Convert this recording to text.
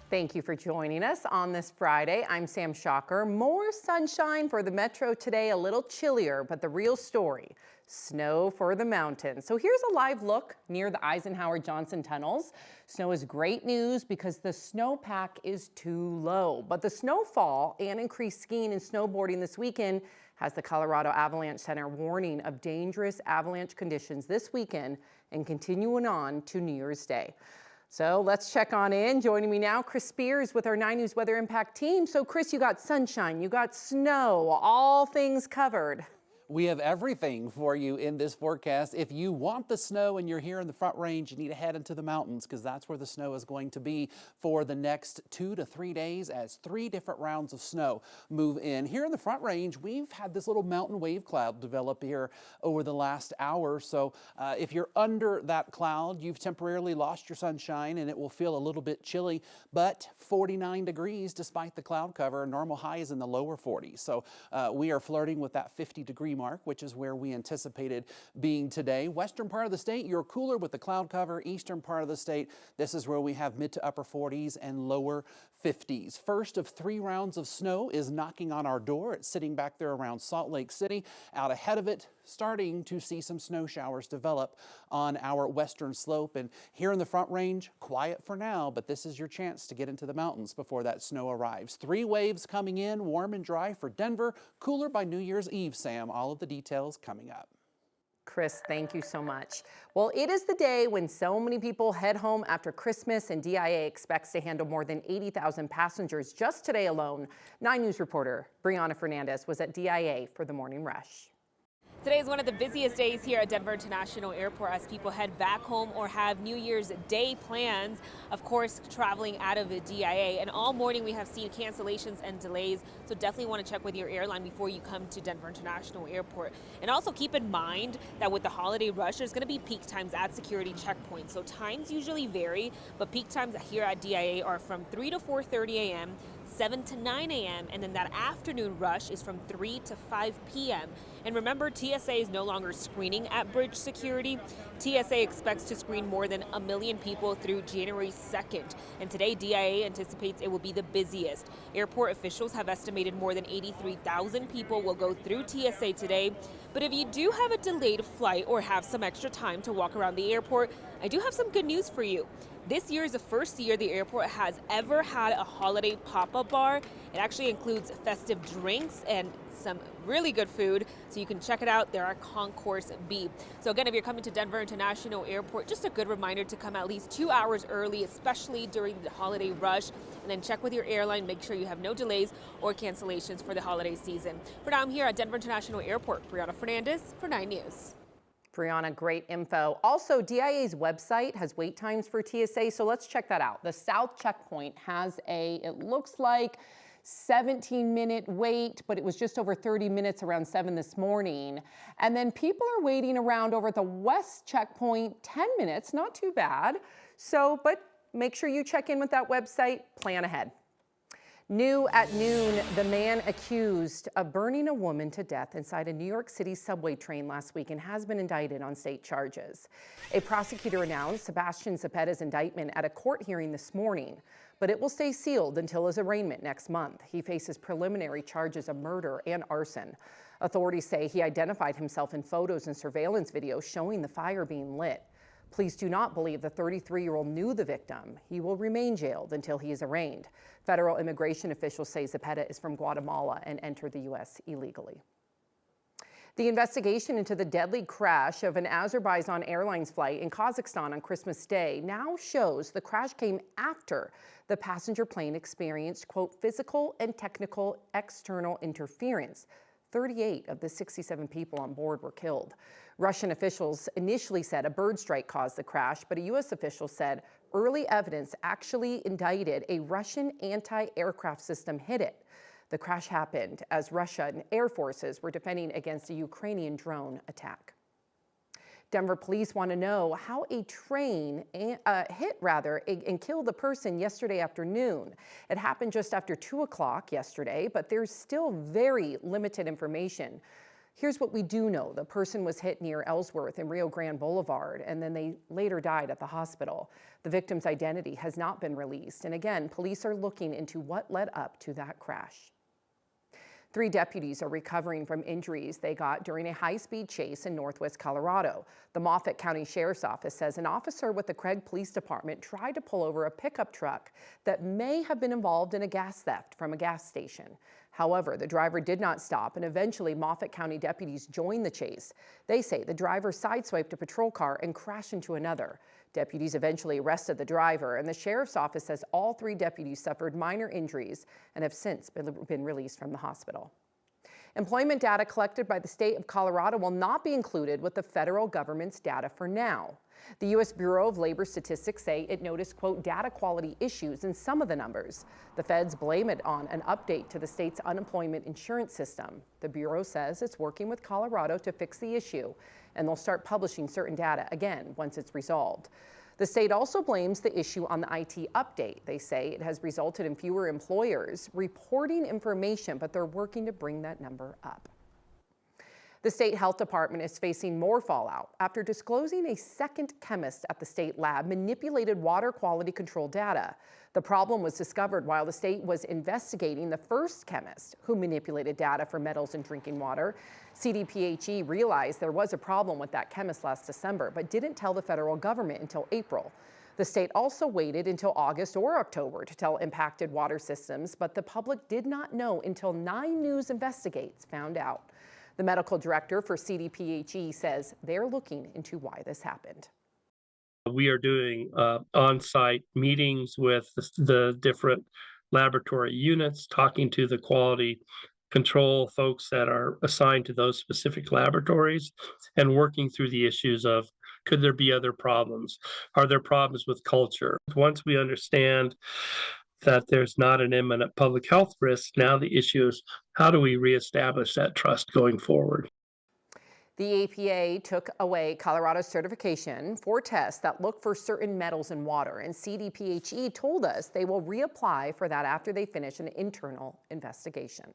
Thank you for joining us on this Friday. I'm Sam Shocker. More sunshine for the metro today, a little chillier, but the real story, snow for the mountains. So here's a live look near the Eisenhower-Johnson tunnels. Snow is great news because the snowpack is too low, but the snowfall and increased skiing and snowboarding this weekend has the Colorado Avalanche Center warning of dangerous avalanche conditions this weekend and continuing on to New Year's Day. So let's check on in. Joining me now, Chris Spears with our 9 News Weather Impact team. So Chris, you got sunshine, you got snow, all things covered. We have everything for you in this forecast. If you want the snow and you're here in the Front Range, you need to head into the mountains because that's where the snow is going to be for the next 2 to 3 days as 3 different rounds of snow move in. Here in the Front Range, we've had this little mountain wave cloud develop here over the last hour. So if you're under that cloud, you've temporarily lost your sunshine and it will feel a little bit chilly, but 49 degrees despite the cloud cover. Normal high is in the lower 40s. So we are flirting with that 50-degree mark, which is where we anticipated being today. Western part of the state, you're cooler with the cloud cover. Eastern part of the state, this is where we have mid to upper 40s and lower 50s. First of 3 rounds of snow is knocking on our door. It's sitting back there around Salt Lake City. Out ahead of it, starting to see some snow showers develop on our western slope. And here in the Front Range, quiet for now, but this is your chance to get into the mountains before that snow arrives. 3 waves coming in, warm and dry for Denver, cooler by New Year's Eve, Sam. All of the details coming up. Chris, thank you so much. Well, it is the day when so many people head home after Christmas, and DIA expects to handle more than 80,000 passengers just today alone. 9 News reporter Brianna Fernandez was at DIA for the morning rush. Today is one of the busiest days here at Denver International Airport as people head back home or have New Year's Day plans, of course, traveling out of the DIA. And all morning we have seen cancellations and delays, so definitely want to check with your airline before you come to Denver International Airport. And also keep in mind that with the holiday rush, there's going to be peak times at security checkpoints. So times usually vary, but peak times here at DIA are from 3 to 4:30 a.m., 7 to 9 a.m., and then that afternoon rush is from 3 to 5 p.m. And remember, TSA is no longer screening at bridge security. TSA expects to screen more than 1 million people through January 2nd. And today, DIA anticipates it will be the busiest. Airport officials have estimated more than 83,000 people will go through TSA today. But if you do have a delayed flight or have some extra time to walk around the airport, I do have some good news for you. This year is the first year the airport has ever had a holiday pop-up bar. It actually includes festive drinks and some really good food, so you can check it out there at Concourse B. So again, if you're coming to Denver International Airport, just a good reminder to come at least 2 hours early, especially during the holiday rush, and then check with your airline, make sure you have no delays or cancellations for the holiday season. For now, I'm here at Denver International Airport. Brianna Fernandez for 9 News. Brianna, great info. Also, DIA's website has wait times for TSA, so let's check that out. The South Checkpoint has it looks like 17-minute wait, but it was just over 30 minutes around 7 this morning. And then people are waiting around over at the West Checkpoint, 10 minutes, not too bad. So, but make sure you check in with that website, plan ahead. New at noon, the man accused of burning a woman to death inside a New York City subway train last week and has been indicted on state charges. A prosecutor announced Sebastian Zepeda's indictment at a court hearing this morning, but it will stay sealed until his arraignment next month. He faces preliminary charges of murder and arson. Authorities say he identified himself in photos and surveillance videos showing the fire being lit. Police do not believe the 33-year-old knew the victim. He will remain jailed until he is arraigned. Federal immigration officials say Zepeda is from Guatemala and entered the U.S. illegally. The investigation into the deadly crash of an Azerbaijan Airlines flight in Kazakhstan on Christmas Day now shows the crash came after the passenger plane experienced, quote, physical and technical external interference. 38 of the 67 people on board were killed. Russian officials initially said a bird strike caused the crash, but a U.S. official said early evidence actually indicted a Russian anti-aircraft system hit it. The crash happened as Russian air forces were defending against a Ukrainian drone attack. Denver police want to know how a train hit and killed a person yesterday afternoon. It happened just after 2 o'clock yesterday, but there's still very limited information. Here's what we do know. The person was hit near Ellsworth and Rio Grande Boulevard, and then they later died at the hospital. The victim's identity has not been released. And again, police are looking into what led up to that crash. 3 deputies are recovering from injuries they got during a high-speed chase in northwest Colorado. The Moffat County Sheriff's Office says an officer with the Craig Police Department tried to pull over a pickup truck that may have been involved in a gas theft from a gas station. However, the driver did not stop, and eventually Moffat County deputies joined the chase. They say the driver sideswiped a patrol car and crashed into another. Deputies eventually arrested the driver, and the sheriff's office says all 3 deputies suffered minor injuries and have since been released from the hospital. Employment data collected by the state of Colorado will not be included with the federal government's data for now. The U.S. Bureau of Labor Statistics say it noticed, quote, data quality issues in some of the numbers. The feds blame it on an update to the state's unemployment insurance system. The Bureau says it's working with Colorado to fix the issue, and they'll start publishing certain data again once it's resolved. The state also blames the issue on the IT update. They say it has resulted in fewer employers reporting information, but they're working to bring that number up. The state health department is facing more fallout after disclosing a second chemist at the state lab manipulated water quality control data. The problem was discovered while the state was investigating the first chemist who manipulated data for metals in drinking water. CDPHE realized there was a problem with that chemist last December, but didn't tell the federal government until April. The state also waited until August or October to tell impacted water systems, but the public did not know until 9 News Investigates found out. The medical director for CDPHE says they're looking into why this happened. We are doing on-site meetings with the different laboratory units, talking to the quality control folks that are assigned to those specific laboratories, and working through the issues of, could there be other problems? Are there problems with culture? Once we understand that there's not an imminent public health risk, now the issue is, how do we reestablish that trust going forward? The EPA took away Colorado's certification for tests that look for certain metals in water, and CDPHE told us they will reapply for that after they finish an internal investigation.